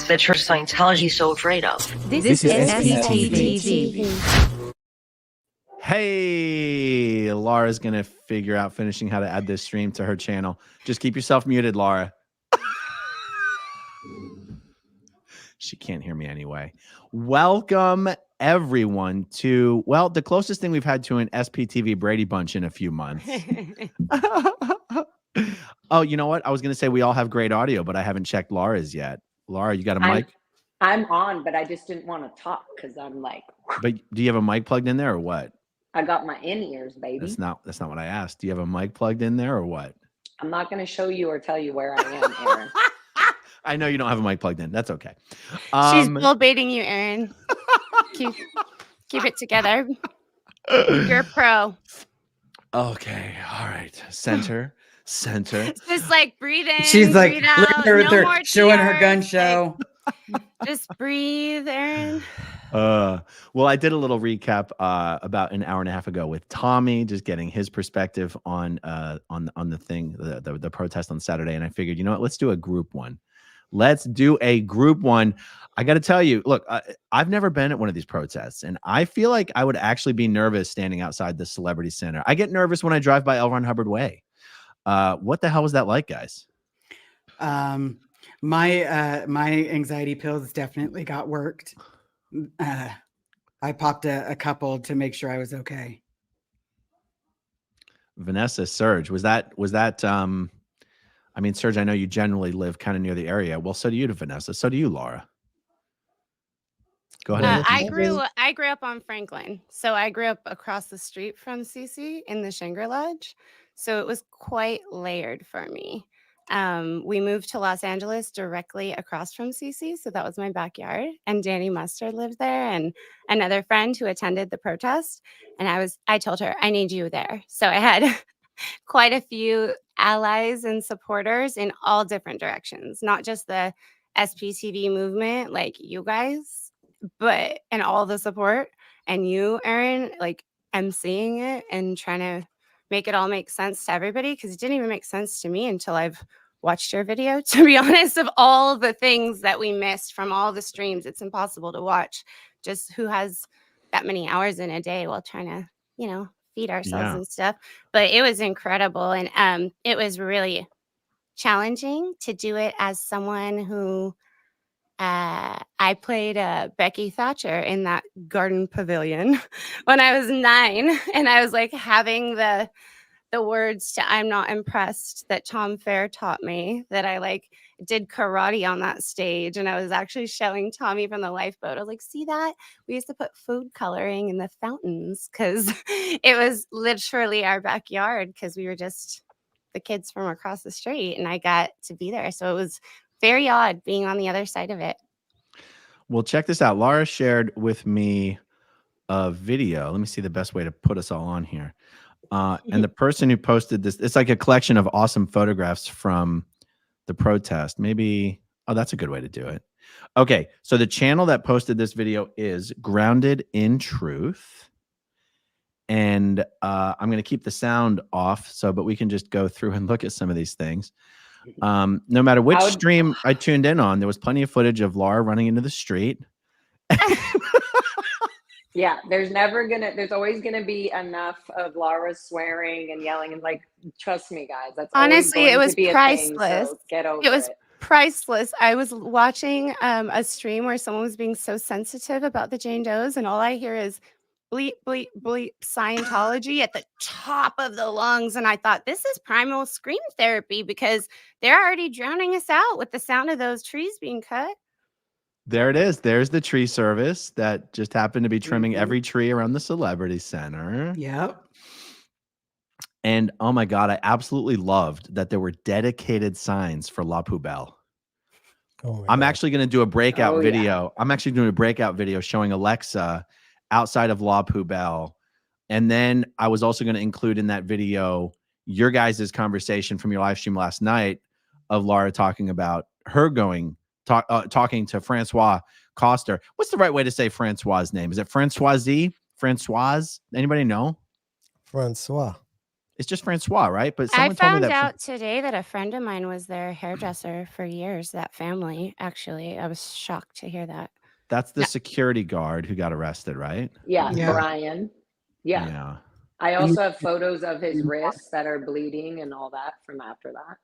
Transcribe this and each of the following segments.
that Church of Scientology is so afraid of. This is SPTV. Hey, Laura's going to figure out finishing how to add this stream to her channel. Just keep yourself muted, Laura. She can't hear me anyway. Welcome, everyone, to, well, the closest thing we've had to an SPTV Brady Bunch in a few months. Oh, you know what? I was going to say we all have great audio, but I haven't checked Laura's yet. Laura, you got a mic? I'm on, but I just didn't want to talk because I'm like. But do you have a mic plugged in there or what? I got my in-ears, baby. That's not what I asked. Do you have a mic plugged in there or what? I'm not going to show you or tell you where I am, Aaron. I know you don't have a mic plugged in. That's okay. She's bull baiting you, Aaron. keep it together. You're a pro. Okay. All right. Center. Just like breathe in. She's like breathe out. no No more showing her gun tears. show. Like, just breathe, Aaron. Well, I did a little recap about an hour and a half ago with Tommy, just getting his perspective on the thing, the protest on Saturday, and I figured, you know what, let's do a group one. I got to tell you, look, I've never been at one of these protests, and I feel like I would actually be nervous standing outside the Celebrity Center. I get nervous when I drive by L. Ron Hubbard Way. What the hell was that like, guys? My anxiety pills definitely got worked. I popped a couple to make sure I was okay. Vanessa, Serge, was that I mean, Serge, I know you generally live kind of near the area. Well, so do you, Vanessa. So do you, Laura. Go ahead. I grew up on Franklin, so I grew up across the street from CC in the Shangri Lodge, so it was quite layered for me. We moved to Los Angeles directly across from CC, so that was my backyard. And Danny Mustard lived there, and another friend who attended the protest. And I told her, I need you there. So I had quite a few allies and supporters in all different directions, not just the SPTV movement, like you guys, but and all the support, and you, Aaron, like emceeing it and trying to make it all make sense to everybody, because it didn't even make sense to me until I've watched your video, to be honest, of all the things that we missed from all the streams. It's impossible to watch. Just who has that many hours in a day while trying to, feed ourselves and stuff. But it was incredible. And it was really challenging to do it as someone who I played Becky Thatcher in that garden pavilion when I was 9. And I was like having the words to I'm Not Impressed that Tom Fair taught me, that I like did karate on that stage. And I was actually showing Tommy from the lifeboat. I was like, see that? We used to put food coloring in the fountains because it was literally our backyard, because we were just the kids from across the street, and I got to be there. So it was very odd being on the other side of it. Well, check this out. Laura shared with me a video. Let me see the best way to put us all on here. And the person who posted this, it's like a collection of awesome photographs from the protest. Maybe, oh, that's a good way to do it. Okay, so the channel that posted this video is Grounded in Truth. And I'm going to keep the sound off, but we can just go through and look at some of these things. No matter which stream I tuned in on, there was plenty of footage of Laura running into the street. Yeah, there's always gonna be enough of Laura swearing and yelling, and like, trust me, guys, that's honestly, it was priceless. So get over it. Was priceless. I was watching a stream where someone was being so sensitive about the Jane Does, and all I hear is bleep, bleep, bleep, Scientology at the top of the lungs. And I thought, this is primal scream therapy, because they're already drowning us out with the sound of those trees being cut. There it is. There's the tree service that just happened to be trimming every tree around the Celebrity Center. Yep. And oh my God, I absolutely loved that there were dedicated signs for La Poubelle. Oh, I'm actually going to do a breakout video. Yeah. I'm actually doing a breakout video showing Alexa outside of La Poubelle. And then I was also going to include in that video your guys' conversation from your live stream last night of Laura talking about her talking to Francois Coster. What's the right way to say Francois' name? Is it Francoise? Francoise? Anybody know? Francois. It's just Francois, right? But I someone told me found that. out today that a friend of mine was their hairdresser for years, that family, actually. I was shocked to hear that. That's the No. security guard who got arrested, right? Yeah, Yeah. Brian. Yeah. Yeah. I And he- also have photos of his wrists that are bleeding and all that from after that.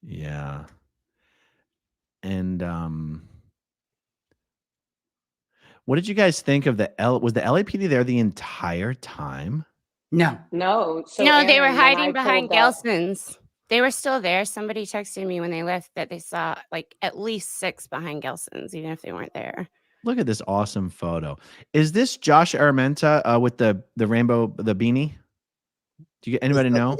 Yeah. And what did you guys think of was the LAPD there the entire time? No. No, so No, they were Aaron, when I hiding behind pulled up- Gelson's. They were still there. Somebody texted me when they left that they saw like at least 6 behind Gelson's, even if they weren't there. Look at this awesome photo. Is this Josh Araminta with the rainbow, the beanie? Do you anybody know?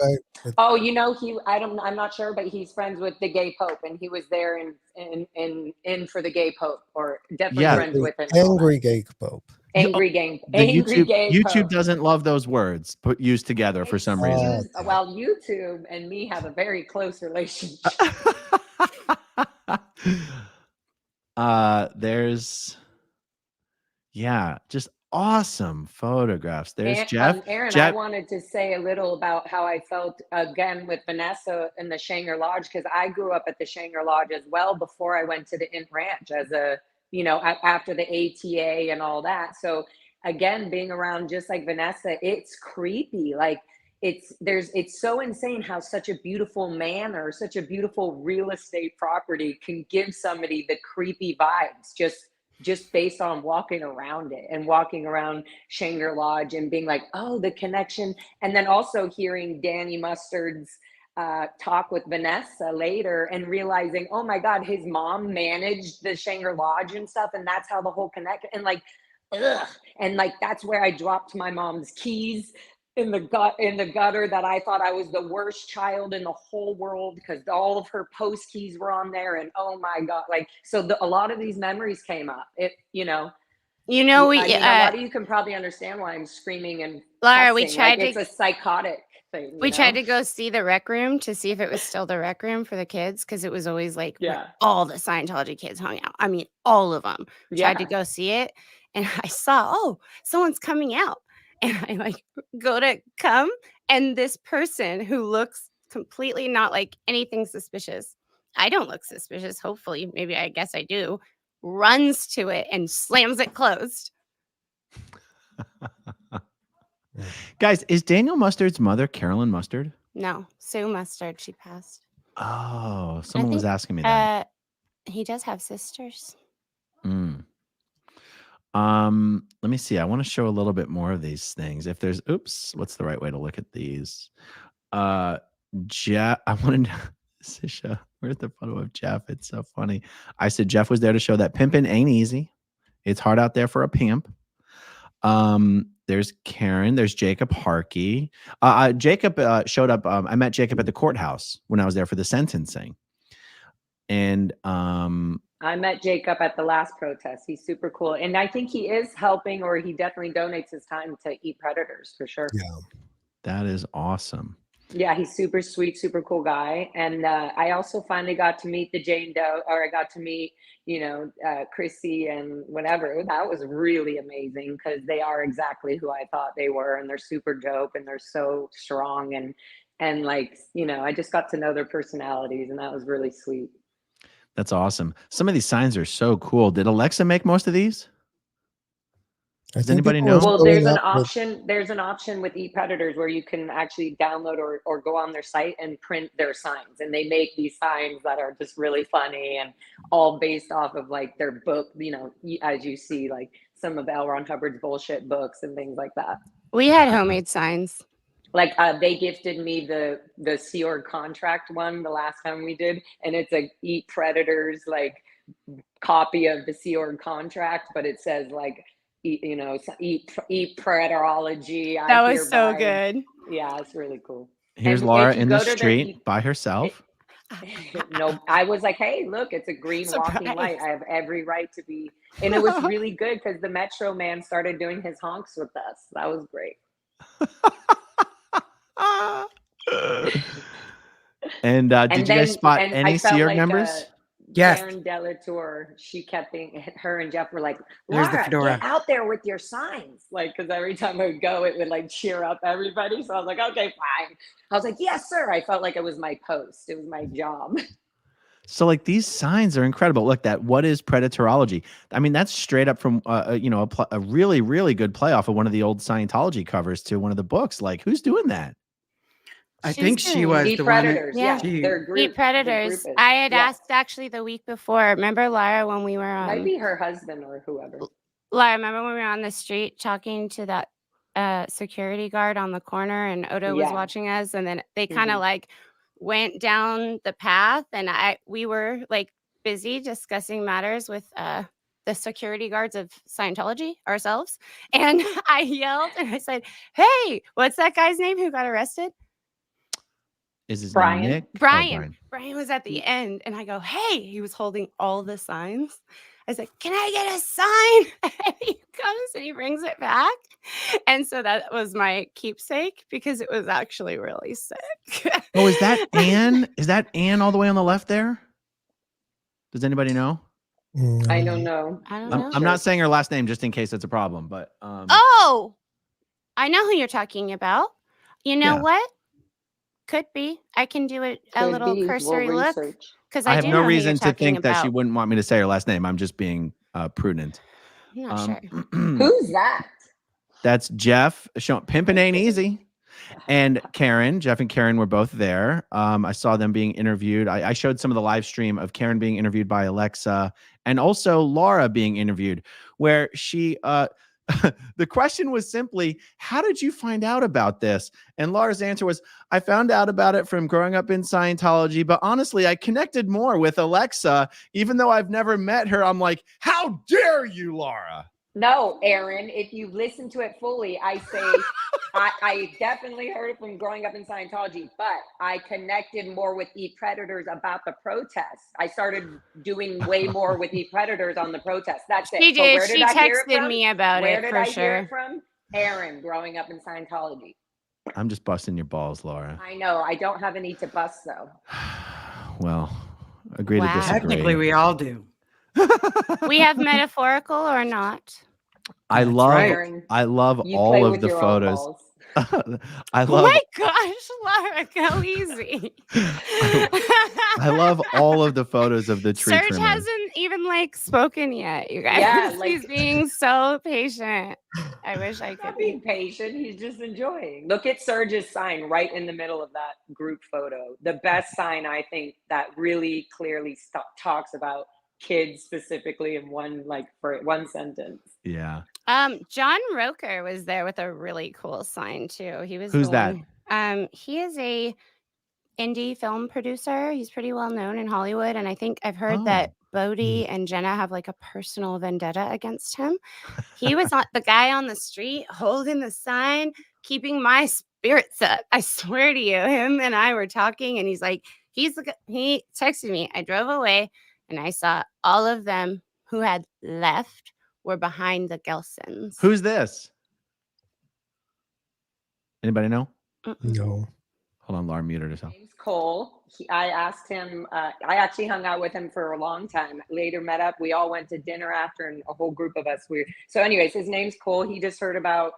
Oh, you know, I'm not sure, but he's friends with the gay pope, and he was there in for the gay pope, or definitely Yeah. friends with him. and all Angry that. gay pope. Angry gay, The angry gay YouTube pope. doesn't love those words used together for some reason. Excuse- Well, YouTube and me have a very close relationship. There's just awesome photographs. There's Jeff. Aaron, Jeff, I wanted to say a little about how I felt again with Vanessa in the Shanger Lodge, because I grew up at the Shanger Lodge as well before I went to the Int Ranch as after the ATA and all that. So again, being around just like Vanessa, it's creepy. Like it's so insane how such a beautiful man or such a beautiful real estate property can give somebody the creepy vibes just based on walking around it and walking around Shanger Lodge and being like, oh, the connection. And then also hearing Danny Mustard's talk with Vanessa later and realizing, oh my God, his mom managed the Shanger Lodge and stuff. And that's how the whole connect, and like, ugh. And like, that's where I dropped my mom's keys in the gutter, that I thought I was the worst child in the whole world because all of her post keys were on there. And oh my God, like, so a lot of these memories came up. A lot of you can probably understand why I'm screaming and Laura, cussing. It's a psychotic thing. We tried to go see the rec room to see if it was still the rec room for the kids, because it was always like where all the Scientology kids hung out. I mean, all of them. Tried to go see it, and I saw, oh, someone's coming out. And I like go to come, and this person who looks completely not like anything suspicious. I don't look suspicious. Hopefully, maybe I guess I do. Runs to it and slams it closed. Guys, is Daniel Mustard's mother Carolyn Mustard? No, Sue Mustard. She passed. Oh, someone was asking me that. He does have sisters. Let me see. I want to show a little bit more of these things. If there's, what's the right way to look at these? Jeff, I wanted to, Sisha, where's the photo of Jeff? It's so funny. I said Jeff was there to show that pimping ain't easy. It's hard out there for a pimp. There's Karen. There's Jacob Harkey. Jacob showed up. I met Jacob at the courthouse when I was there for the sentencing. And I met Jacob at the last protest. He's super cool. And I think he is helping, or he definitely donates his time to Eat Predators for sure. Yeah. That is awesome. Yeah, he's super sweet, super cool guy. And I also finally got to meet the Jane Doe, or I got to meet, Chrissy and whatever. That was really amazing because they are exactly who I thought they were. And they're super dope and they're so strong. And like, I just got to know their personalities, and that was really sweet. That's awesome. Some of these signs are so cool. Did Alexa make most of these? Does anybody know? Well, there's an option. There's an option with Eat Predators where you can actually download or go on their site and print their signs, and they make these signs that are just really funny and all based off of like their book. As you see, like some of L. Ron Hubbard's bullshit books and things like that. We had homemade signs. Like they gifted me the Sea Org contract one the last time we did, and it's a Eat Predators like copy of the Sea Org contract, but it says like eat predatorology. That was so good. Yeah, it's really cool. Here's Laura in the street by herself. No, I was like, hey, look, it's a green walking light. I have every right to be. And it was really good because the Metro man started doing his honks with us. That was great. And did you guys spot any Sea Org members? Yes. Karen Delatour, she kept being, her and Jeff were like, There's the Laura, fedora. get out there with your signs. Like, because every time I would go, it would like cheer up everybody. So I was like, okay, fine. I was like, yes, sir. I felt like it was my post. It was my job. So like these signs are incredible. Look, that what is predatorology? I mean, that's straight up from a really, really good play off of one of the old Scientology covers to one of the books. Like, who's doing that? I She's think she doing was Eat the one. predators. Yeah. She- Their group. Eat predators. I had asked actually the week before. Remember, Lara, when we were Might be her husband or whoever. Lara, remember when we were on the street talking to that security guard on the corner, and Odo was Yeah. watching us, and then they kind of like went down the path, and we were like busy discussing matters with the security guards of Scientology ourselves, and I yelled and I said, "Hey, what's that guy's name who got arrested?" Is his Brian? name Nick? Oh, Brian. Brian was at the end, and I go, "Hey," he was holding all the signs. I said, "Can I get a sign?" And he comes and he brings it back. And so that was my keepsake because it was actually really sick. Oh, is that Anne? Is that Anne all the way on the left there? Does anybody know? I don't know. I don't know. I'm not saying her last name just in case it's a problem, but Oh, I know who you're talking about. You know Yeah. what? Could be. I can do a Could little be. cursory We'll look research. because I have do no know who reason you're to talking think that she about. wouldn't want me to say her last name. I'm just being prudent. I'm not sure. Who's that? That's Jeff. Pimpin' ain't easy. And Karen, Jeff and Karen were both there. I saw them being interviewed. I showed some of the live stream of Karen being interviewed by Alexa and also Laura being interviewed, where she, the question was simply, how did you find out about this? And Laura's answer was, I found out about it from growing up in Scientology, but honestly, I connected more with Alexa, even though I've never met her. I'm like, how dare you, Laura? No, Aaron, if you listen to it fully, I say I definitely heard it from growing up in Scientology, but I connected more with Eat Predators about the protests. I started doing way more with Eat Predators on the protest. That's it. She So did. where did She I hear it texted from? me about Where it did for I hear sure. it from? Aaron, growing up in Scientology. I'm just busting your balls, Laura. I know. I don't have any to bust though. Well, agree to Wow. disagree. Technically, we all do. We have metaphorical or not. I That's love right. Aaron, I love you all play of with the your own photos. balls. I Oh love my gosh, Laura, go easy. I love all of the photos of the tree Serge trimming. hasn't even like spoken yet, you guys. Yeah, He's like- being so patient. I wish I He's could not be. being patient. He's just enjoying. Look at Serge's sign right in the middle of that group photo. The best sign, I think, that really clearly talks about kids specifically in one sentence. Yeah. John Roker was there with a really cool sign too. He was Who's the that? one. He is a indie film producer. He's pretty well known in Hollywood, and I think I've heard that Bodhi and Jenna have like a personal vendetta against him. He was the guy on the street holding the sign, keeping my spirits up. I swear to you, him and I were talking, and he's like, he texted me. I drove away, and I saw all of them who had left were behind the Gelsons. Who's this? Anybody know? No. Hold on, Laura muted herself. Name's Cole. I asked him, I actually hung out with him for a long time. Later met up. We all went to dinner after, and a whole group of us. So anyways, his name's Cole. He just heard about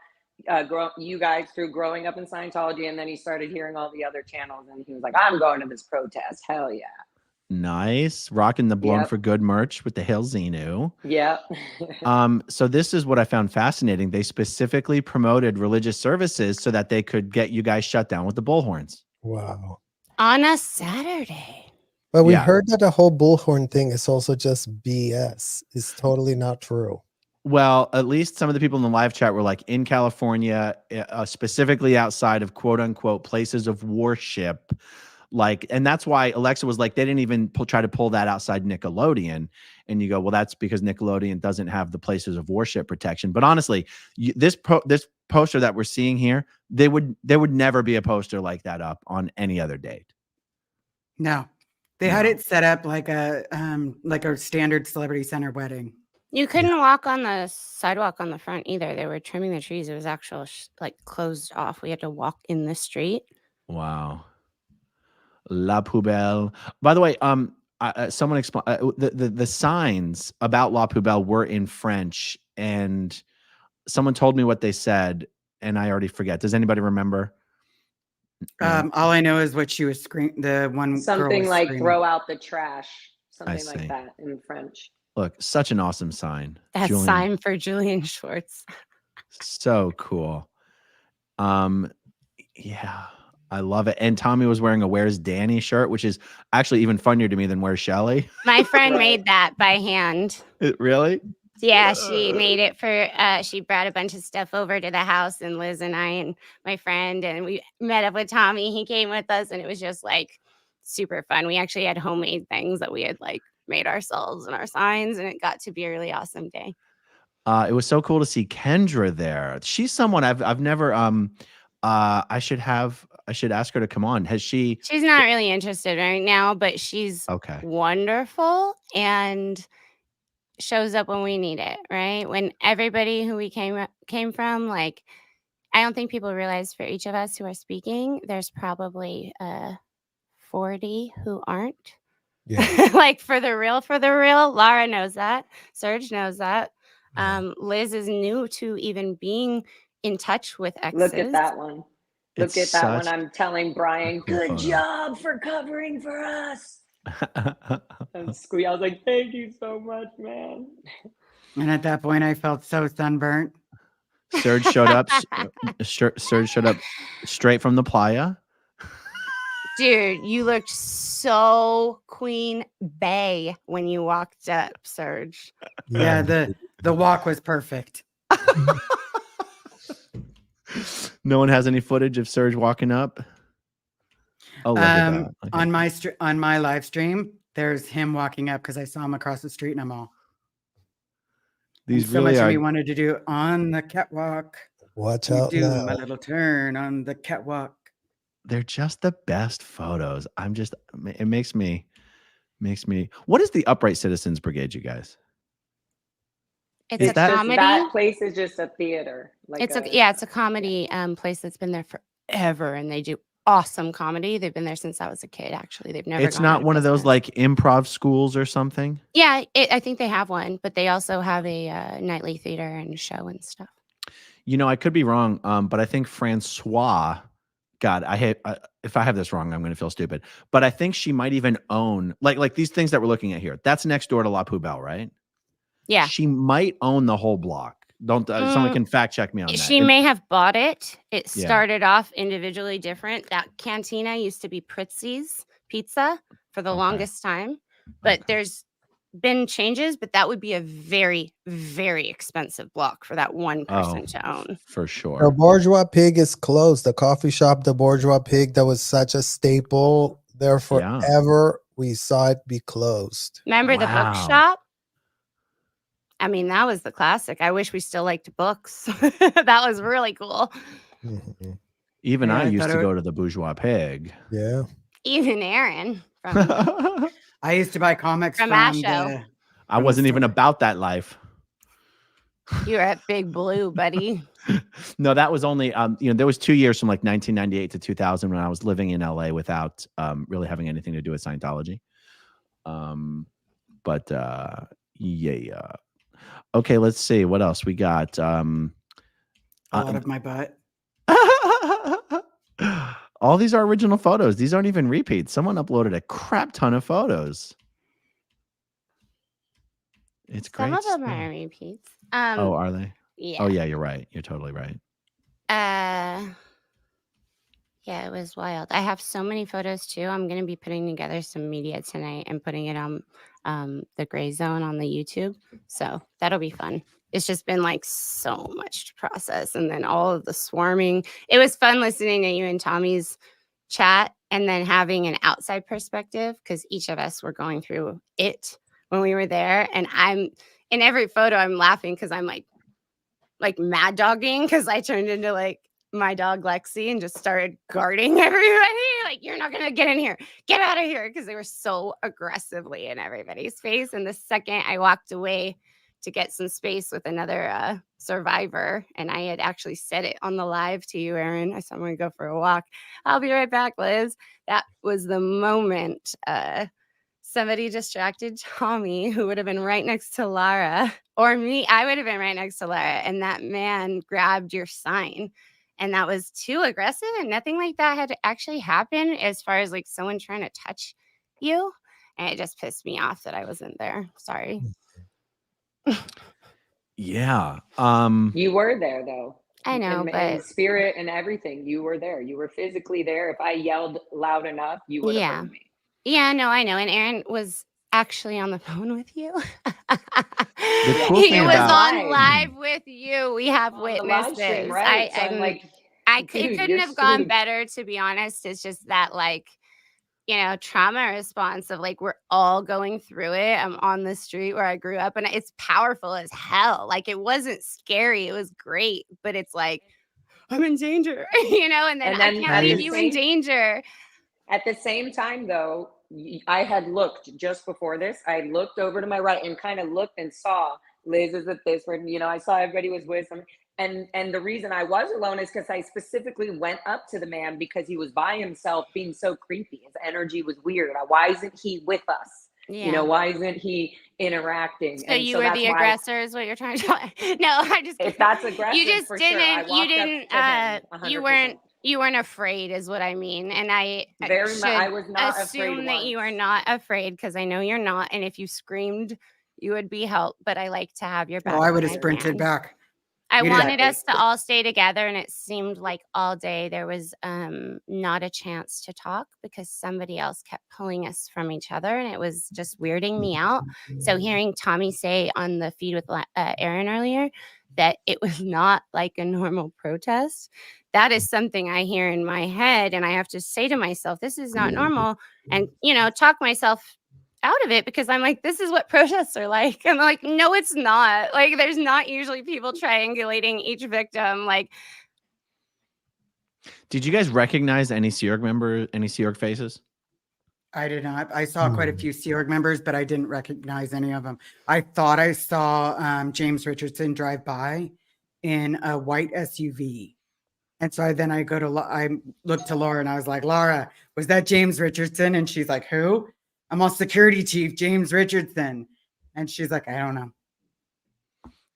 you guys through growing up in Scientology, and then he started hearing all the other channels, and he was like, I'm going to this protest. Hell yeah. Nice. Rocking the Blown Yep. for Good merch with the Hail Xenu. Yeah. So this is what I found fascinating. They specifically promoted religious services so that they could get you guys shut down with the bullhorns. Wow. On a Saturday. But we Yeah. heard that the whole bullhorn thing is also just BS. It's totally not true. Well, at least some of the people in the live chat were like in California, specifically outside of quote unquote places of worship. Like, and that's why Alexa was like, they didn't even try to pull that outside Nickelodeon. And you go, well, that's because Nickelodeon doesn't have the places of worship protection. But honestly, this poster that we're seeing here, there would never be a poster like that up on any other date. No, they had No. it set up like a standard celebrity center wedding. You couldn't walk on the sidewalk on the front either. They were trimming the trees. It was actual like closed off. We had to walk in the street. Wow. La poubelle. By the way, someone explain the signs about La Poubelle were in French, and someone told me what they said, and I already forget. Does anybody remember? Yeah, All I know is what she was screaming. The one girl Something was like screaming. throw out the trash, I something like see. that in French. Look, such an awesome sign. That Julian, sign for Julian Schwartz. so cool. Yeah, I love it. And Tommy was wearing a "Where's Danny" shirt, which is actually even funnier to me than "Where's Shelley." My friend Right. made that by hand. Really? Yeah, she made it for she brought a bunch of stuff over to the house, and Liz and I and my friend, and we met up with Tommy. He came with us, and it was just like super fun. We actually had homemade things that we had like made ourselves and our signs, and it got to be a really awesome day. It was so cool to see Kendra there. She's someone I've never I should ask her to come on. Has she? She's not really interested right now, but she's Okay. wonderful and shows up when we need it, right? When everybody who we came from, like, I don't think people realize for each of us who are speaking, there's probably 40 who aren't. Yeah. Like for the real. Lara knows that. Serge knows that. Liz is new to even being in touch with exes. Look at that one. It's Look at that one. such I'm telling Brian, a cool good photo. job for covering for us. And Squee, I was like, thank you so much, man. And at that point, I felt so sunburnt. Serge showed up. Serge showed up straight from the playa. Dude, you looked so Queen Bey when you walked up, Serge. Yeah, the walk was perfect. No one has any footage of Serge walking up. Oh, look at that. Okay. On my live stream, there's him walking up because I saw him across the street, and I'm all. These so really much of are. me wanted to do on the catwalk. Watch You out do now. my little turn on the catwalk. They're just the best photos. It makes me. What is the Upright Citizens Brigade, you guys? It's Is a that- comedy. That place is just a theater. Like It's a comedy place that's been there forever, and they do awesome comedy. They've been there since I was a kid. Actually, they've never. It's gone out not one of those business. like improv schools or something. Yeah, I think they have one, but they also have a nightly theater and show and stuff. You know, I could be wrong, but I think Francois. God, if I have this wrong, I'm going to feel stupid. But I think she might even own like these things that we're looking at here. That's next door to La Poubelle, right? Yeah, She might own the whole block. Don't someone can fact check me on that. she may have bought it. It Yeah. started off individually different. That cantina used to be Pritzi's Pizza for the Okay. longest time, but Okay. there's been changes. But that would be a very, very expensive block for that one person to own. For sure. The Bourgeois Pig is closed. The coffee shop, the Bourgeois Pig, that was such a staple there Yeah. forever. We saw it be closed. Remember the Wow. bookshop? I mean, that was the classic. I wish we still liked books. That was really cool. Mhm. Even Yeah, I I used thought to it- go to the Bourgeois Pig. Yeah. Even Aaron from I used to buy comics From from Asho. I wasn't even about that life. you were at Big Blue, buddy. No, that was only there was 2 years from like 1998 to 2000 when I was living in LA without really having anything to do with Scientology. But yeah. Okay, let's see what else we got. a lot of my butt. All these are original photos. These aren't even repeats. Someone uploaded a crap ton of photos. It's great. Some of them stuff. are repeats. Oh, are they? Yeah. Oh, yeah, you're right. You're totally right. Yeah, it was wild. I have so many photos too. I'm gonna be putting together some media tonight and putting it on the Gray Zone on the YouTube. So that'll be fun. It's just been like so much to process, and then all of the swarming. It was fun listening to you and Tommy's chat, and then having an outside perspective because each of us were going through it when we were there. And I'm in every photo, I'm laughing because I'm like mad dogging because I turned into like my dog Lexi and just started guarding everybody. Like, you're not going to get in here. Get out of here. Because they were so aggressively in everybody's face. And the second I walked away to get some space with another survivor, and I had actually said it on the live to you, Aaron. I said, I'm going to go for a walk. I'll be right back, Liz. That was the moment somebody distracted Tommy, who would have been right next to Lara, or me. I would have been right next to Lara, and that man grabbed your sign. And that was too aggressive, and nothing like that had actually happened as far as like someone trying to touch you. And it just pissed me off that I wasn't there. Sorry. Yeah. You were there though. I know, in but spirit and everything, you were there. You were physically there. If I yelled loud enough, you would have yeah. heard me. Yeah, no, I know. And Aaron was actually on the phone with you. The cool He thing was about- on live with you. We have On the live witnesses. stream, right? So I'm like, it dude, couldn't you're have gone screwed. better, to be honest. It's just that, like, you know, trauma response of like, we're all going through it. I'm on the street where I grew up, and it's powerful as hell. Like, it wasn't scary. It was great, but it's like, I'm in danger, you know, and then I can't leave you in danger. At the same time, though, I had looked just before this. I looked over to my right and kind of looked and saw Liz is at this one. You know, I saw everybody was with him. And the reason I was alone is because I specifically went up to the man because he was by himself being so creepy. His energy was weird. Why isn't he with us? Yeah. You know, why isn't he interacting? So you were the aggressor is what you're trying to tell. No, I just if that's aggressive, you just for didn't sure. you didn't you weren't afraid is what I mean. And I was not assume that you are not afraid, because I know you're not. And if you screamed, you would be helped. But I like to have your back. Oh, I would have sprinted back. I wanted us to all stay together, and it seemed like all day there was not a chance to talk because somebody else kept pulling us from each other, and it was just weirding me out. So hearing Tommy say on the feed with Aaron earlier that it was not like a normal protest, that is something I hear in my head, and I have to say to myself, this is not normal, and, you know, talk myself out of it, because I'm like, this is what protests are like. And I'm like, no, it's not. Like, there's not usually people triangulating each victim. Like, did you guys recognize any Sea Org members, any Sea Org faces? I did not. I saw quite a few Sea Org members, but I didn't recognize any of them. I thought I saw James Richardson drive by in a white SUV. And so I looked to Laura and I was like, Laura, was that James Richardson? And she's like, who? I'm on security chief, James Richardson. And she's like, I don't know.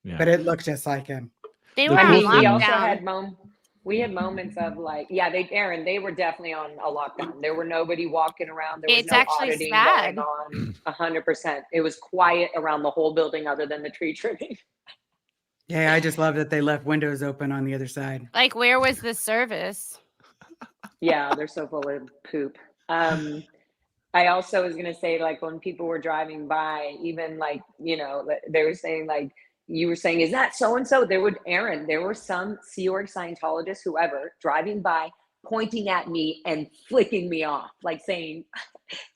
Yeah. But it looked just like him. They were on lockdown. We also had moments of like, Aaron, they were definitely on a lockdown. There were nobody walking around. There was no auditing going on. 100%. It was quiet around the whole building other than the tree trimming. Yeah, I just love that they left windows open on the other side. Like, where was the service? Yeah, they're so full of poop. I also was going to say, like, when people were driving by, even like, you know, they were saying, like, you were saying, is that so-and-so? There were some Sea Org Scientologists, whoever, driving by, pointing at me and flicking me off, like saying,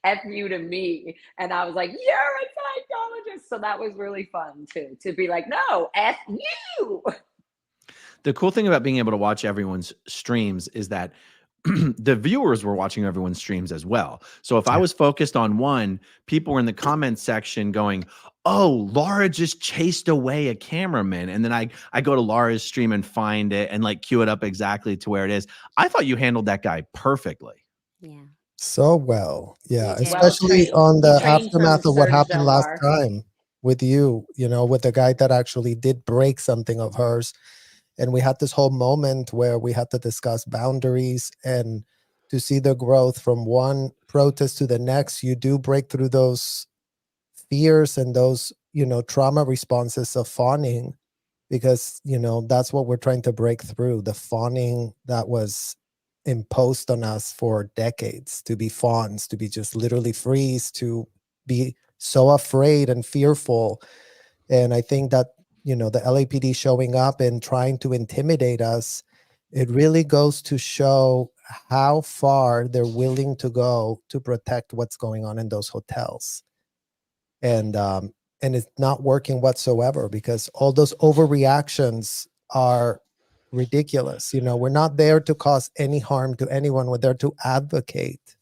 F you to me. And I was like, you're a Scientologist. So that was really fun too, to be like, no, F you. The cool thing about being able to watch everyone's streams is that the viewers were watching everyone's streams as well. So if I was focused on one, people were in the comments section going, oh, Laura just chased away a cameraman. And then I go to Laura's stream and find it and like queue it up exactly to where it is. I thought you handled that guy perfectly. Yeah. So well. Yeah. Especially on the aftermath of what happened last time with you, you know, with the guy that actually did break something of hers. And we had this whole moment where we had to discuss boundaries, and to see the growth from one protest to the next. You do break through those fears and those, you know, trauma responses of fawning, because, you know, that's what we're trying to break through, the fawning that was imposed on us for decades, to be fawns, to be just literally freeze, to be so afraid and fearful. And I think that, you know, the LAPD showing up and trying to intimidate us, it really goes to show how far they're willing to go to protect what's going on in those hotels. And it's not working whatsoever, because all those overreactions are ridiculous. You know, we're not there to cause any harm to anyone. We're there to advocate.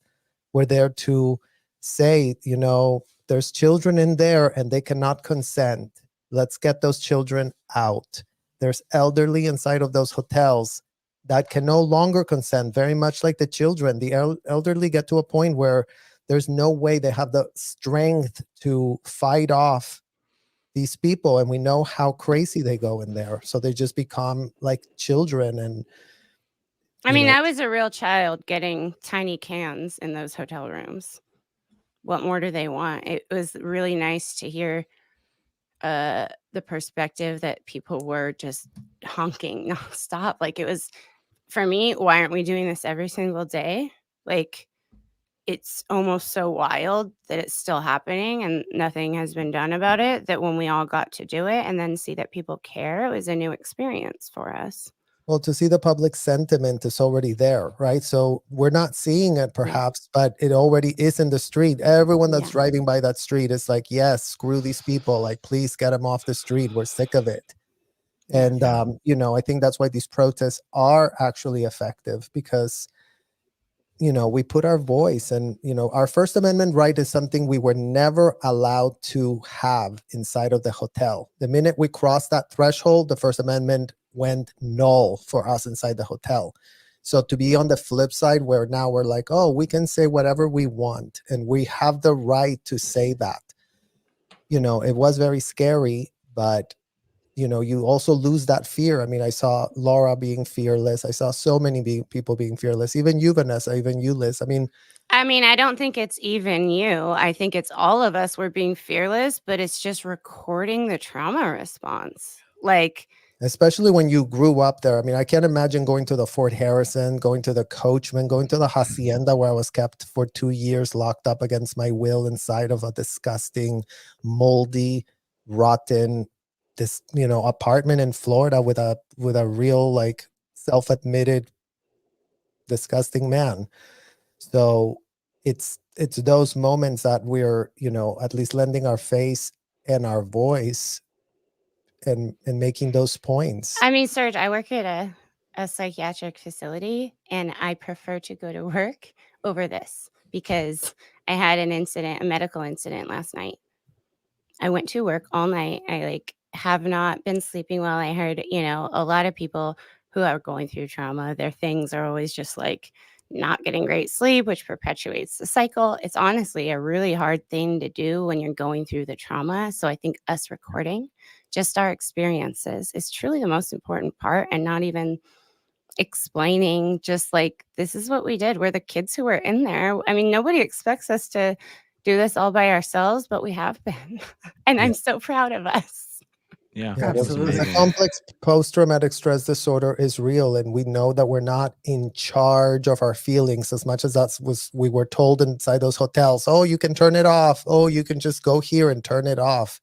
We're there to say, you know, there's children in there and they cannot consent. Let's get those children out. There's elderly inside of those hotels that can no longer consent, very much like the children. The elderly get to a point where there's no way they have the strength to fight off these people, and we know how crazy they go in there, so they just become like children. And I mean, I was a real child getting tiny cans in those hotel rooms. What more do they want? It was really nice to hear the perspective that people were just honking nonstop. Like, it was, for me, why aren't we doing this every single day? Like, it's almost so wild that it's still happening and nothing has been done about it, that when we all got to do it and then see that people care, it was a new experience for us. Well, to see the public sentiment is already there, right? So we're not seeing it perhaps, but it already is in the street. Everyone that's driving by that street is like, yes, screw these people. Like, please get them off the street. We're sick of it. And, you know, I think that's why these protests are actually effective, because, you know, we put our voice, and, you know, our First Amendment right is something we were never allowed to have inside of the hotel. The minute we crossed that threshold, the First Amendment went null for us inside the hotel. So to be on the flip side, where now we're like, oh, we can say whatever we want and we have the right to say that, you know, it was very scary, but you know, you also lose that fear. I mean, I saw Laura being fearless. I saw so many people being fearless. Even you, Vanessa, even you, Liz. I mean, I don't think it's even you. I think it's all of us. We're being fearless, but it's just recording the trauma response. Like, especially when you grew up there. I mean, I can't imagine going to the Fort Harrison, going to the Coachman, going to the Hacienda, where I was kept for 2 years, locked up against my will inside of a disgusting, moldy, rotten, this, you know, apartment in Florida with a real, like, self-admitted disgusting man. So it's those moments that we're, you know, at least lending our face and our voice and making those points. I mean, Serge, I work at a psychiatric facility, and I prefer to go to work over this because I had an incident, a medical incident last night. I went to work all night. I have not been sleeping well. I heard, you know, a lot of people who are going through trauma, their things are always just like not getting great sleep, which perpetuates the cycle. It's honestly a really hard thing to do when you're going through the trauma. So I think us recording just our experiences is truly the most important part, and not even explaining, just like, this is what we did. We're the kids who were in there. I mean, nobody expects us to do this all by ourselves, but we have been. And I'm so proud of us. Yeah, absolutely. The complex post-traumatic stress disorder is real, and we know that we're not in charge of our feelings as much as we were told inside those hotels. Oh, you can turn it off. Oh, you can just go here and turn it off.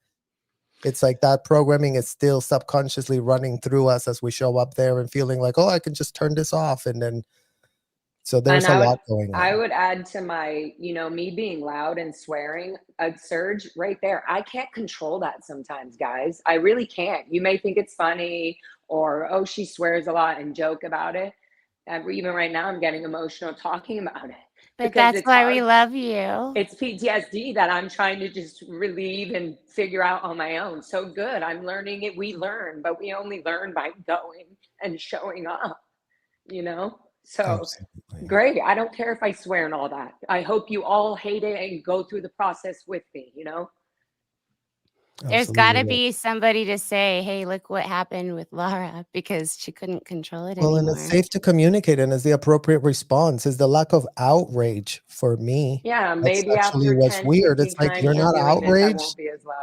It's like that programming is still subconsciously running through us as we show up there and feeling like, oh, I can just turn this off. And then, so there's a lot going on. I would add to my, you know, me being loud and swearing, a surge right there. I can't control that sometimes, guys. I really can't. You may think it's funny, or, oh, she swears a lot, and joke about it. And even right now, I'm getting emotional talking about it. But that's why we love you. It's PTSD that I'm trying to just relieve and figure out on my own. So good. I'm learning it. We learn, but we only learn by going and showing up, you know? So great. I don't care if I swear and all that. I hope you all hate it and go through the process with me, you know? There's got to be somebody to say, hey, look what happened with Laura, because she couldn't control it anymore. And it's safe to communicate, and it's the appropriate response. Is the lack of outrage for me. Yeah, maybe that's actually what's weird. It's like, you're not outraged.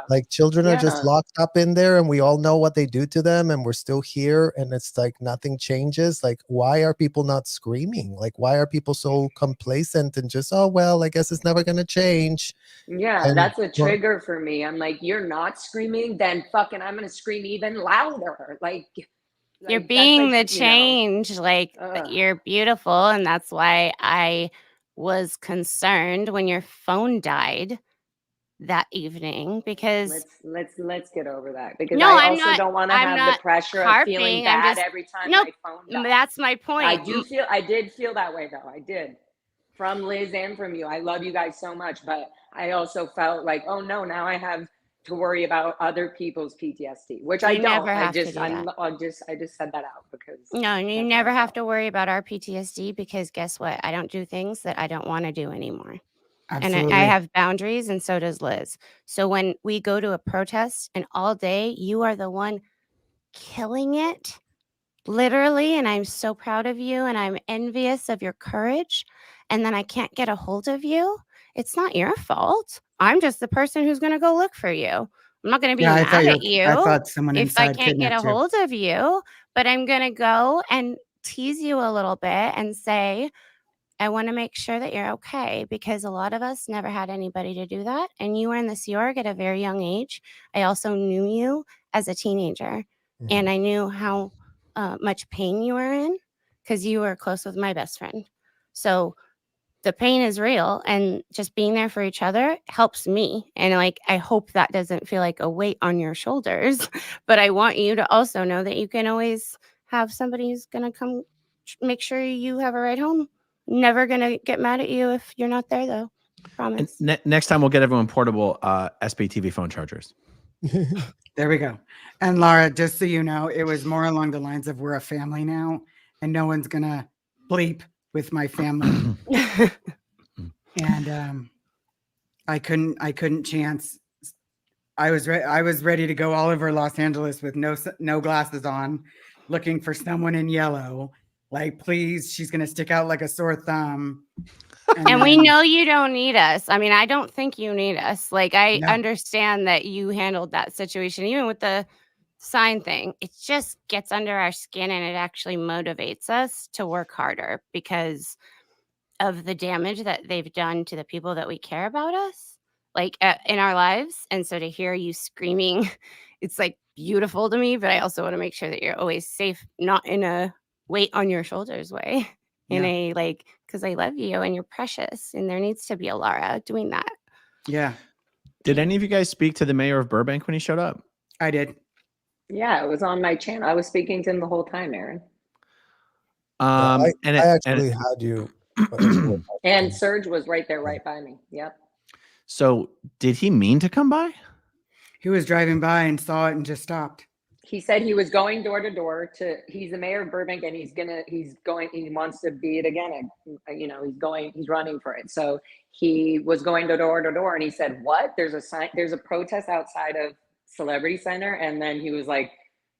Like, children are just locked up in there, and we all know what they do to them, and we're still here, and it's like nothing changes. Like, why are people not screaming? Like, why are people so complacent and just, oh, well, I guess it's never going to change? Yeah, and that's a trigger for me. I'm like, you're not screaming, then fucking I'm gonna scream even louder. Like you're being the change. You know, like, you're beautiful, and that's why I was concerned when your phone died that evening, because let's get over that, because I also don't want to have the pressure of feeling bad every time my phone dies. That's my point. I did feel that way though. I did. From Liz and from you. I love you guys so much, but I also felt like, oh no, now I have to worry about other people's PTSD, which I don't. I just said that out because no, you never have to worry about our PTSD, because guess what? I don't do things that I don't want to do anymore. Absolutely. And I have boundaries, and so does Liz. So when we go to a protest and all day you are the one killing it, literally, and I'm so proud of you and I'm envious of your courage, and then I can't get a hold of you, it's not your fault. I'm just the person who's going to go look for you. I'm not going to be Yeah, mad at I you thought someone if I inside can't get a kidnapped you. hold of you, but I'm going to go and tease you a little bit and say, I want to make sure that you're okay, because a lot of us never had anybody to do that. And you were in the Sea Org at a very young age. I also knew you as a teenager, and I knew how much pain you were in because you were close with my best friend. So the pain is real, and just being there for each other helps me. And like, I hope that doesn't feel like a weight on your shoulders, but I want you to also know that you can always have somebody who's going to come make sure you have a ride home. Never going to get mad at you if you're not there, though. Promise. And next time we'll get everyone portable SPTV phone chargers. There we go. And Laura, just so you know, it was more along the lines of we're a family now, and no one's gonna bleep with my family. And I couldn't chance. I was ready to go all over Los Angeles with no glasses on, looking for someone in yellow. Like, please, she's gonna stick out like a sore thumb. And we know you don't need us. I mean, I don't think you need us. Like, I No. understand that you handled that situation, even with the sign thing. It just gets under our skin, and it actually motivates us to work harder because of the damage that they've done to the people that we care about us, like in our lives. And so to hear you screaming, it's like beautiful to me, but I also want to make sure that you're always safe, not in a weight on your shoulders way. In a like, because I love you and you're precious, and there needs to be a Lara doing that. Yeah. Did any of you guys speak to the mayor of Burbank when he showed up? I did. Yeah, it was on my channel. I was speaking to him the whole time, Aaron. I actually had you. And Serge was right there, right by me. Yep. So did he mean to come by? He was driving by and saw it and just stopped. He said he was going door to door he's the mayor of Burbank, and he wants to be it again. And, you know, he's running for it. So he was going door to door, and he said, what? There's a protest outside of Celebrity Center. And then he was like,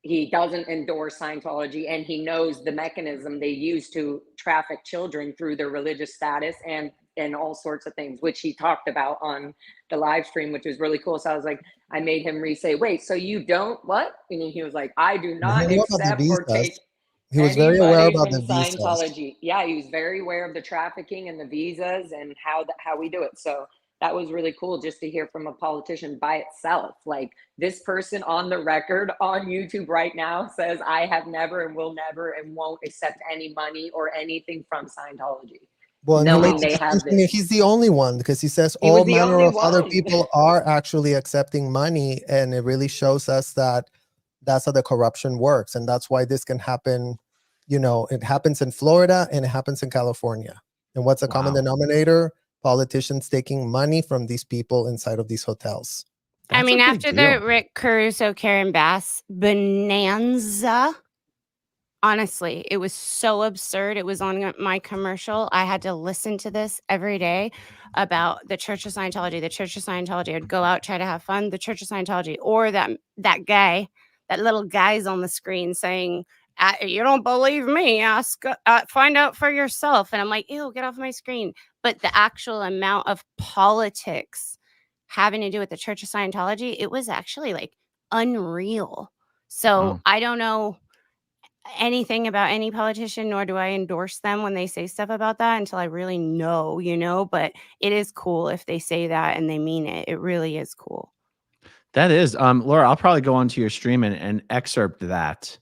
he doesn't endorse Scientology, and he knows the mechanism they use to traffic children through their religious status and all sorts of things, which he talked about on the live stream, which was really cool. So I was like, I made him re-say, wait, so you don't what? And he was like, I do not accept or take. He was very aware about the Scientology. visas. Yeah, he was very aware of the trafficking and the visas and how we do it. So that was really cool just to hear from a politician by itself. Like, this person on the record on YouTube right now says, I have never and will never and won't accept any money or anything from Scientology. Well, knowing they have this. He's the only one, because he says all manner of other people are actually accepting money, and it really shows us that that's how the corruption works, and that's why this can happen. You know, it happens in Florida and it happens in California. And what's the common denominator? Politicians taking money from these people inside of these hotels. I mean, after the Rick Caruso, Karen Bass bonanza, honestly, it was so absurd. It was on my commercial. I had to listen to this every day about the Church of Scientology, the Church of Scientology. I'd go out, try to have fun, the Church of Scientology, or that guy, that little guy's on the screen saying, you don't believe me, ask, find out for yourself. And I'm like, ew, get off my screen. But the actual amount of politics having to do with the Church of Scientology, it was actually like unreal. So I don't know anything about any politician, nor do I endorse them when they say stuff about that until I really know, you know, but it is cool if they say that and they mean it. It really is cool. That is, Laura, I'll probably go onto your stream and excerpt that.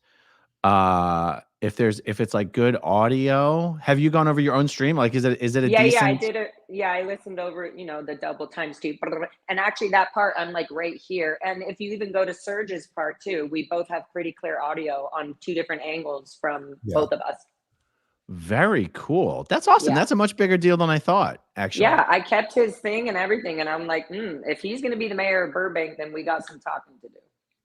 If it's like good audio. Have you gone over your own stream? Like, is it a decent? Yeah, I did it. Yeah, I listened over, you know, the double times too. And actually that part, I'm like right here. And if you even go to Serge's part too, we both have pretty clear audio on two different angles from both of us. Very cool. That's awesome. That's a much bigger deal than I thought, actually. Yeah, I kept his thing and everything. And I'm like, if he's going to be the mayor of Burbank, then we got some talking to do.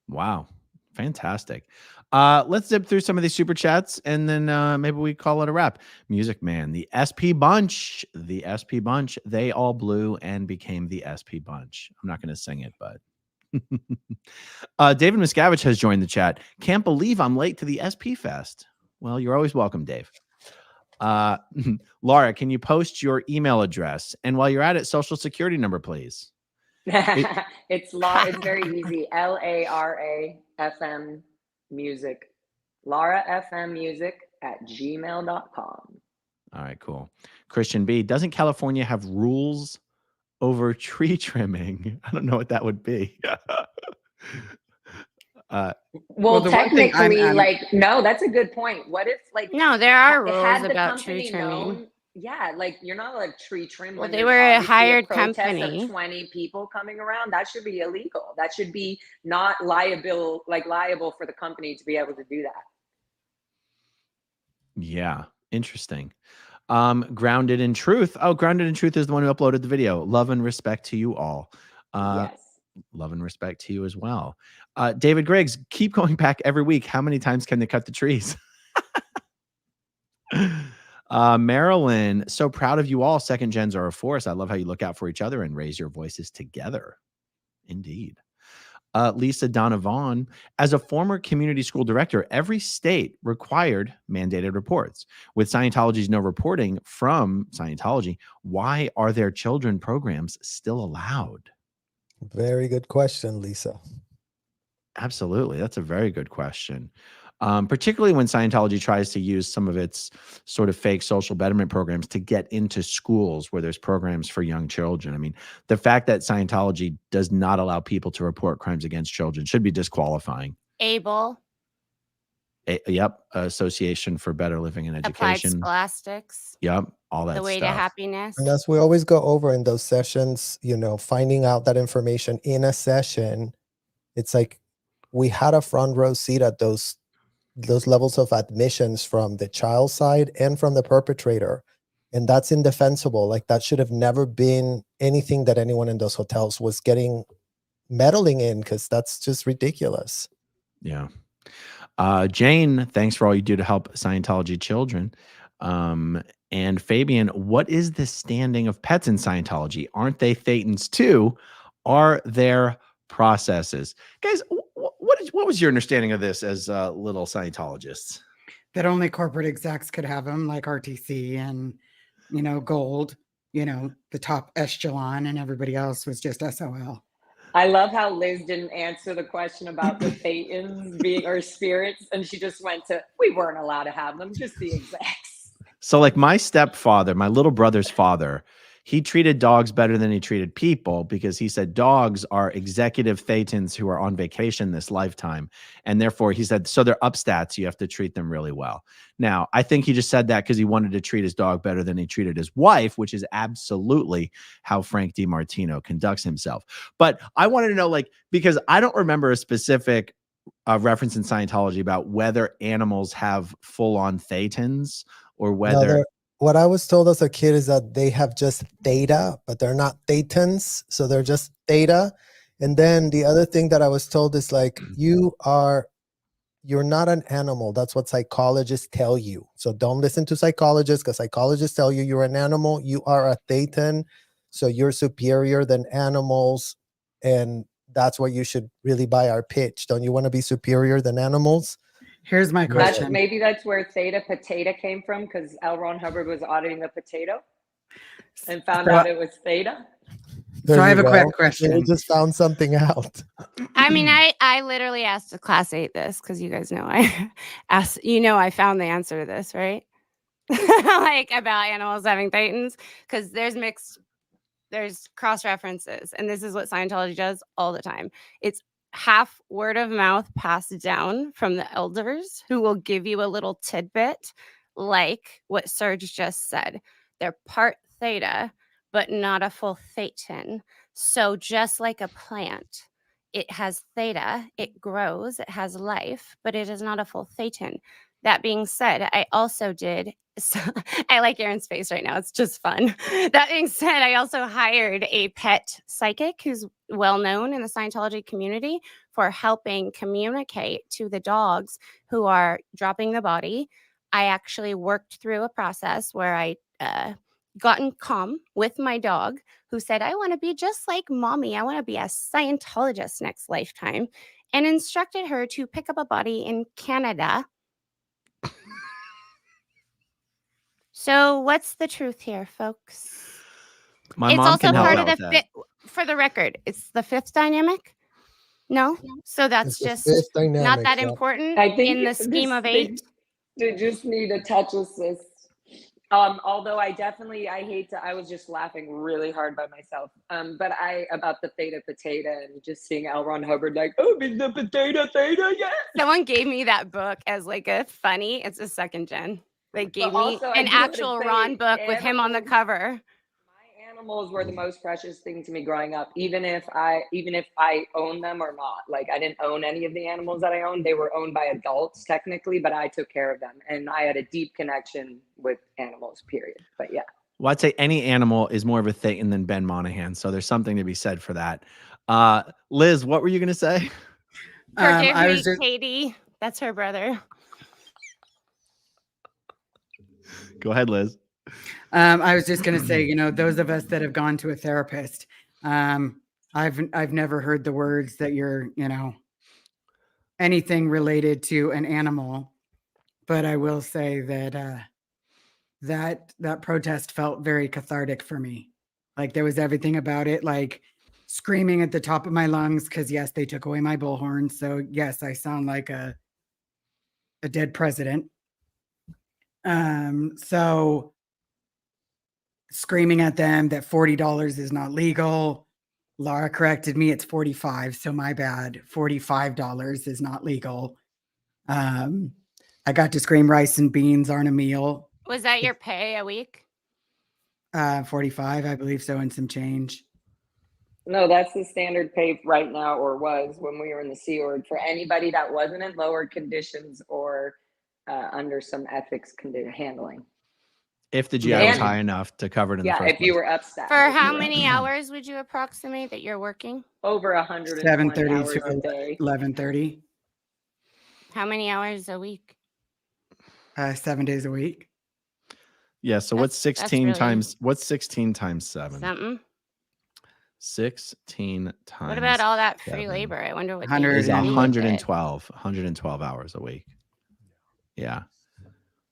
Wow. Fantastic. Let's zip through some of these super chats and then maybe we call it a wrap. Music Man, the SP Bunch, they all blew and became the SP Bunch. I'm not going to sing it, but David Miscavige has joined the chat. Can't believe I'm late to the SP Fest. Well, you're always welcome, Dave. Laura, can you post your email address? And while you're at it, social security number, please. It's very easy. LARAFM music. LauraFMmusic@gmail.com. All right, cool. Christian B, doesn't California have rules over tree trimming? I don't know what that would be. Well, the one thing technically, no, that's a good point. What if, No, there are rules had the about company tree trimming. known, you're not like tree trim. Well, when they there's were a obviously hired protest company. of 20 people coming around. That should be illegal. That should be not liable for the company to be able to do that. Yeah, interesting. Grounded in Truth. Oh, Grounded in Truth is the one who uploaded the video. Love and respect to you all. Yes. Love and respect to you as well. David Griggs, keep going back every week. How many times can they cut the trees? Marilyn, so proud of you all. Second gens are a force. I love how you look out for each other and raise your voices together. Indeed. Lisa Donovan, as a former community school director, every state required mandated reports. With Scientology's no reporting from Scientology, why are their children programs still allowed? Very good question, Lisa. Absolutely. That's a very good question. Particularly when Scientology tries to use some of its sort of fake social betterment programs to get into schools where there's programs for young children. I mean, the fact that Scientology does not allow people to report crimes against children should be disqualifying. ABLE. Yep. Association for Better Living and Applied Education. Scholastics. Yep. All that The Way stuff. to Happiness. And as we always go over in those sessions, finding out that information in a session, it's like we had a front row seat at those levels of admissions from the child side and from the perpetrator. And that's indefensible. Like that should have never been anything that anyone in those hotels was meddling in, because that's just ridiculous. Yeah. Jane, thanks for all you do to help Scientology children. And Fabian, what is the standing of pets in Scientology? Aren't they thetans too? Are there processes? Guys, what was your understanding of this as little Scientologists? That only corporate execs could have them, like RTC and, Gold, the top echelon, and everybody else was just SOL. I love how Liz didn't answer the question about the thetans being or spirits, and she just went to, we weren't allowed to have them, just the execs. So like my stepfather, my little brother's father, he treated dogs better than he treated people because he said dogs are executive thetans who are on vacation this lifetime. And therefore he said, so they're upstats. You have to treat them really well. Now, I think he just said that because he wanted to treat his dog better than he treated his wife, which is absolutely how Frank DiMartino conducts himself. But I wanted to know, because I don't remember a specific reference in Scientology about whether animals have full-on thetans or whether... No, what I was told as a kid is that they have just theta, but they're not thetans. So they're just theta. And then the other thing that I was told is you're not an animal. That's what psychologists tell you. So don't listen to psychologists, because psychologists tell you you're an animal. You are a thetan. So you're superior than animals. And that's what you should really buy our pitch. Don't you want to be superior than animals? Here's my question. Maybe that's where theta potato came from, because L. Ron Hubbard was auditing a potato and found out it was theta. So I have a quick question. We just found something out. I mean, I literally asked a class 8 this, because you guys know I asked, I found the answer to this, right? About animals having thetans, because there's cross references, and this is what Scientology does all the time. It's half word of mouth passed down from the elders, who will give you a little tidbit, like what Serge just said. They're part theta, but not a full thetan. So just like a plant, it has theta, it grows, it has life, but it is not a full thetan. That being said, I also did. So, I like Aaron's face right now. It's just fun. That being said, I also hired a pet psychic who's well known in the Scientology community for helping communicate to the dogs who are dropping the body. I actually worked through a process where I gotten calm with my dog who said, I want to be just like mommy. I want to be a Scientologist next lifetime, and instructed her to pick up a body in Canada. So what's the truth here, folks? My It's mom also can help part out of with the that. for the record, it's the fifth dynamic. No, so that's It's the just fifth not dynamic, that yeah. important I think in the scheme of 8. They just need a touch assist. Although I was just laughing really hard by myself. But about the theta potato and just seeing L. Ron Hubbard like, oh, big the potato theta, yeah. Someone gave me that book as like a funny. It's a second gen. They gave me also, I an do have to actual say, Ron book with him on the cover. My animals were the most precious thing to me growing up, even if I owned them or not. Like, I didn't own any of the animals that I owned. They were owned by adults technically, but I took care of them, and I had a deep connection with animals, period. But yeah. Well, I'd say any animal is more of a Thetan than Ben Monahan, so there's something to be said for that. Liz, what were you going to say? Forgive I me, was just, Katie. That's her brother. Go ahead, Liz. I was just going to say, you know, those of us that have gone to a therapist, I've never heard the words that you're, you know, anything related to an animal, but I will say that that protest felt very cathartic for me. Like, there was everything about it, like screaming at the top of my lungs because yes, they took away my bullhorn, so yes, I sound like a dead president. So screaming at them that $40 is not legal. Laura corrected me, it's $45, so my bad. $45 is not legal. I got to scream rice and beans aren't a meal. Was that your pay a week? 45, I believe so, and some change. No, that's the standard pay right now, or was when we were in the Sea Org, for anybody that wasn't in lower conditions or under some ethics handling. If the GI was high enough to cover it in the first place. If you were upstaffed. For how many hours would you approximate that you're working? Over 120 7:30 hours a to day. 11:30. How many hours a week? 7 days a week. Yeah, so what's 16 really times 7? Something. 16 times. What about all that free 7 labor? I wonder what is they do with it. 112 hours a week. Yeah.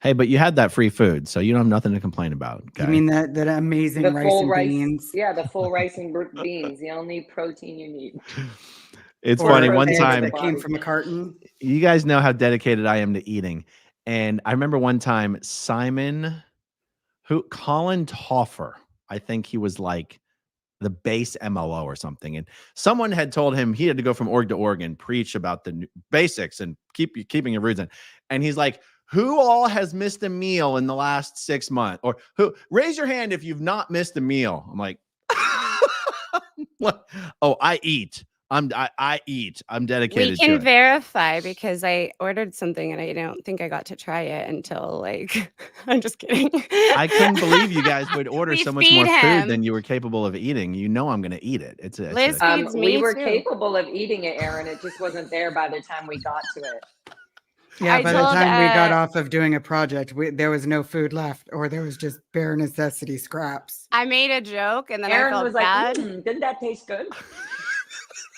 Hey, but you had that free food, so you don't have nothing to complain about. Okay? You mean that amazing rice and beans? Yeah, the full rice and beans. The only protein you need. It's funny. One eggs time that came from a carton. You guys know how dedicated I am to eating. And I remember one time Colin Toffer, I think he was like the base MLO or something. And someone had told him he had to go from org to org and preach about the basics and keeping your roots in. And he's like, who all has missed a meal in the last 6 months? Or who raise your hand if you've not missed a meal. I'm like, oh, I eat. I eat. I'm dedicated. We can verify because I ordered something and I don't think I got to try it until like I'm just kidding. I couldn't believe you guys would order so much more feed food him. than you were capable of eating. You know I'm going to eat it. Liz feeds me we were too. capable of eating it, Aaron. It just wasn't there by the time we got to it. Yeah, by the time we got off of doing a project, there was no food left, or there was just bare necessity scraps. I made a joke and then Aaron I felt was bad. like, didn't that taste good?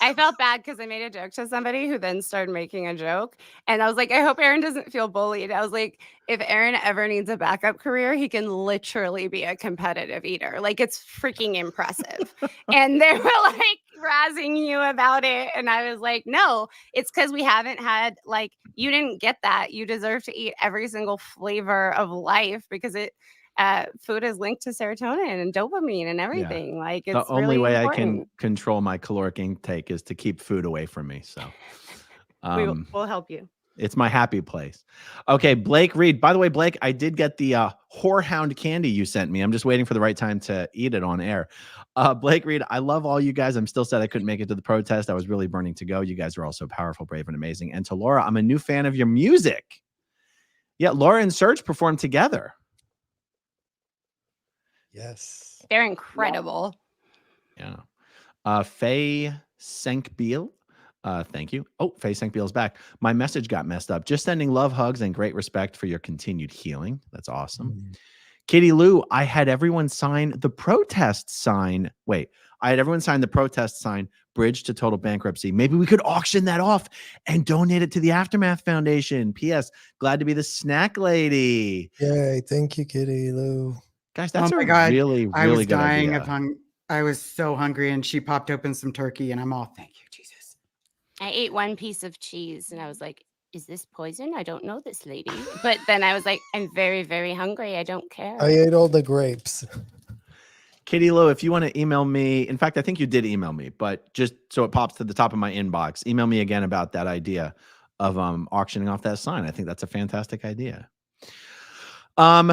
I felt bad because I made a joke to somebody who then started making a joke. And I was like, I hope Aaron doesn't feel bullied. I was like, if Aaron ever needs a backup career, he can literally be a competitive eater. Like, it's freaking impressive. And they were like razzing you about it. And I was like, no, it's because we haven't had, like, you didn't get that. You deserve to eat every single flavor of life because food is linked to serotonin and dopamine and everything. Yeah. Like, it's the only really way important. I can control my caloric intake is to keep food away from me. So we'll help you. It's my happy place. Okay, Blake Reed. By the way, Blake, I did get the whorehound candy you sent me. I'm just waiting for the right time to eat it on air. Blake Reed, I love all you guys. I'm still sad I couldn't make it to the protest. I was really burning to go. You guys are all so powerful, brave, and amazing. And to Laura, I'm a new fan of your music. Yeah, Laura and Serge performed together. Yes. They're incredible. Yeah. Faye Senkbeil. Thank you. Oh, Faye Senkbeil's back. My message got messed up. Just sending love, hugs, and great respect for your continued healing. That's awesome. Kitty Lou, I had everyone sign the protest sign. Wait, I had everyone sign the protest sign, Bridge to Total Bankruptcy. Maybe we could auction that off and donate it to the Aftermath Foundation. P.S. Glad to be the snack lady. Yay. Thank you, Kitty Lou. Guys, that's oh my a God. really, I was really good dying idea. of hunger. I was so hungry, and she popped open some turkey, and I'm all, thank you, Jesus. I ate one piece of cheese and I was like, is this poison? I don't know this lady. But then I was like, I'm very, very hungry. I don't care. I ate all the grapes. Kitty Lou, if you want to email me, in fact, I think you did email me, but just so it pops to the top of my inbox, email me again about that idea of auctioning off that sign. I think that's a fantastic idea. All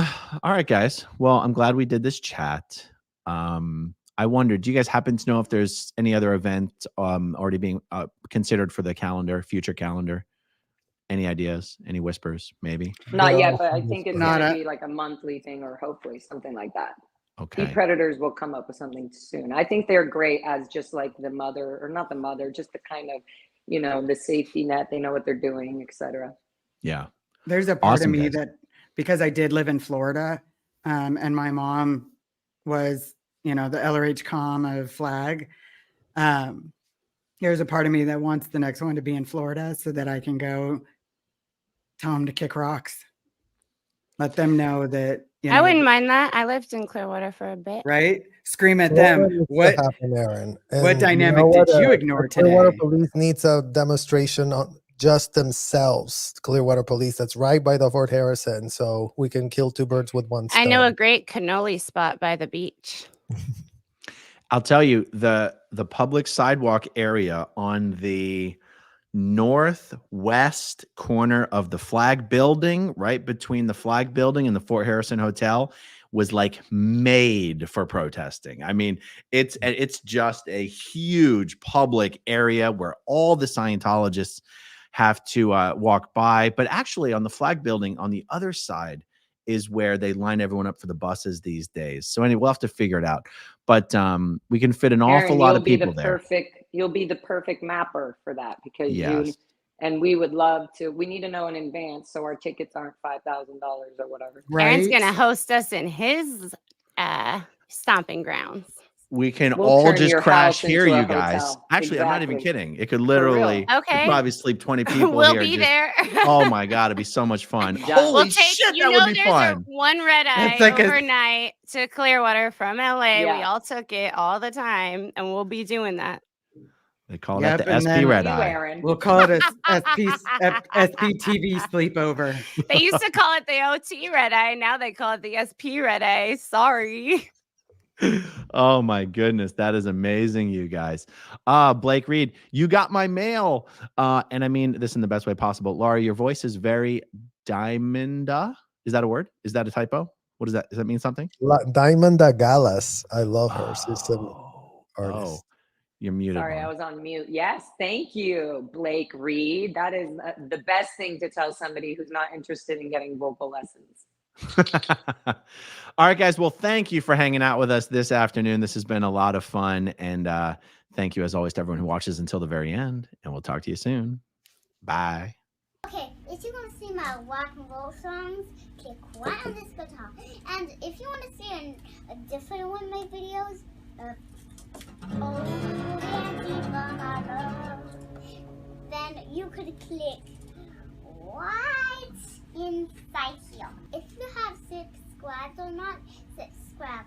right, guys. Well, I'm glad we did this chat. I wondered, do you guys happen to know if there's any other event already being considered for the calendar, future calendar? Any ideas? Any whispers? Maybe. Not Yeah. yet, but I think it's Not going to a- be like a monthly thing or hopefully something like that. Okay. Predators will come up with something soon. I think they're great as just like the mother, or not the mother, just the kind of, you know, the safety net. They know what they're doing, etc. Yeah. There's a part Awesome, of me guys. that, because I did live in Florida, and my mom was, you know, the LRH comm of flag. There's a part of me that wants the next one to be in Florida so that I can go tell them to kick rocks. Let them know that, you know, I wouldn't mind that. I lived in Clearwater for a bit. right? Scream at What them. needs to What happen, Aaron? what And dynamic what, did you the ignore Clearwater today? Police needs a demonstration on just themselves. Clearwater Police, that's right by the Fort Harrison, so we can kill two birds with one stone. I know a great cannoli spot by the beach. I'll tell you, the public sidewalk area on the northwest corner of the Flag Building, right between the Flag Building and the Fort Harrison Hotel, was like made for protesting. I mean, it's just a huge public area where all the Scientologists have to walk by. But actually, on the Flag Building, on the other side, is where they line everyone up for the buses these days. So anyway, we'll have to figure it out. But we can fit an awful lot of people there. You'll be the perfect mapper for that, because Yes. and we would love to. We need to know in advance so our tickets aren't $5,000 or whatever. Aaron's Right? going to host us in his stomping grounds. We can We'll all turn just your crash house here, into a you guys. hotel. Actually, I'm not even Exactly. kidding. It could real. literally Okay. could probably sleep 20 people We'll here. be just- there. Oh my God, it'd be so much fun. Done. Holy We'll take, shit, you that know, would be there's fun. one red eye It's like overnight to Clearwater from LA. We Yeah. all took it all the time, and we'll be doing that. They call Yep, that the and SP then- Red You, Eye. Aaron. We'll call it a SPTV sleepover. They used to call it the OT red eye. Now they call it the SP red eye. Sorry. Oh my goodness, that is amazing, you guys. Blake Reed, you got my mail. And I mean this in the best way possible. Laura, your voice is very diamond. Is that a word? Is that a typo? What does that? Does that mean something? Diamond Galas. I love her. She's an artist. You're muted. Sorry, I Laura. was on mute. Yes, thank you, Blake Reed. That is the best thing to tell somebody who's not interested in getting vocal lessons. All right, guys. Well, thank you for hanging out with us this afternoon. This has been a lot of fun. And thank you, as always, to everyone who watches until the very end. And we'll talk to you soon. Bye. Okay, if you want to see my rock and roll songs, click right on this guitar. And if you want to see a different one of my videos, then you could click right inside here. If you have subscribed or not, subscribe